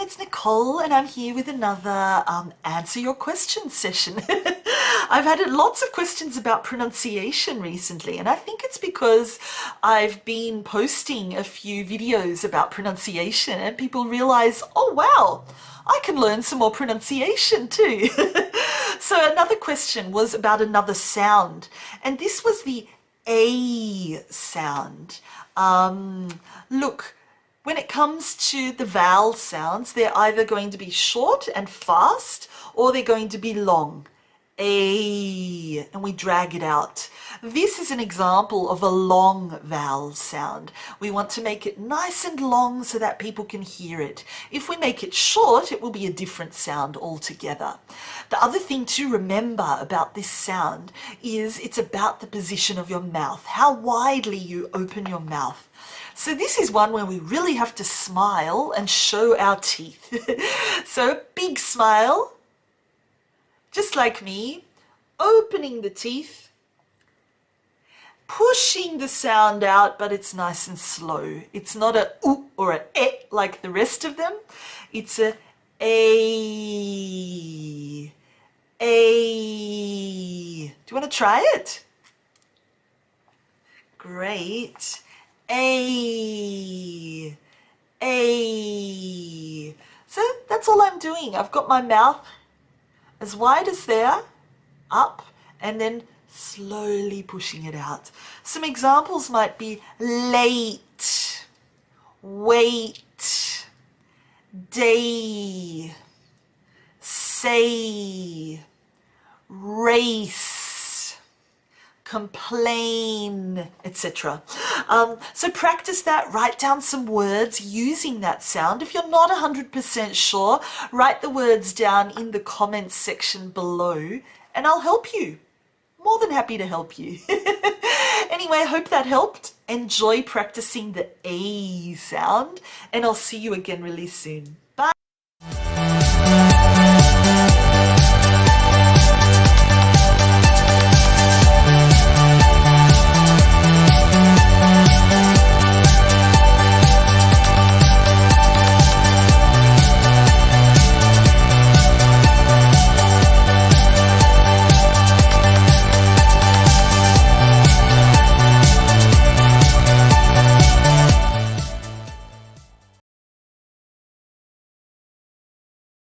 it's Nicole, and I'm here with another Answer Your Questions session. I've had lots of questions about pronunciation recently, and I think it's because I've been posting a few videos about pronunciation, and people realize, oh wow, I can learn some more pronunciation too. So another question was about another sound, and this was the A sound. Look, when it comes to the vowel sounds, they're either going to be short and fast, or they're going to be long. A, and we drag it out. This is an example of a long vowel sound. We want to make it nice and long so that people can hear it. If we make it short, it will be a different sound altogether. The other thing to remember about this sound is it's about the position of your mouth, how widely you open your mouth. So this is one where we really have to smile and show our teeth. So big smile, just like me, opening the teeth, pushing the sound out, but it's nice and slow. It's not a oo or a eh like the rest of them. It's a A. A. Do you want to try it? Great. A. A. So that's all I'm doing. I've got my mouth as wide as there, up, and then slowly pushing it out. Some examples might be late, wait, day, say, race, complain, etc. So practice that, write down some words using that sound. If you're not 100% sure, write the words down in the comments section below and I'll help you. More than happy to help you. Anyway, I hope that helped. Enjoy practicing the A sound and I'll see you again really soon. Bye.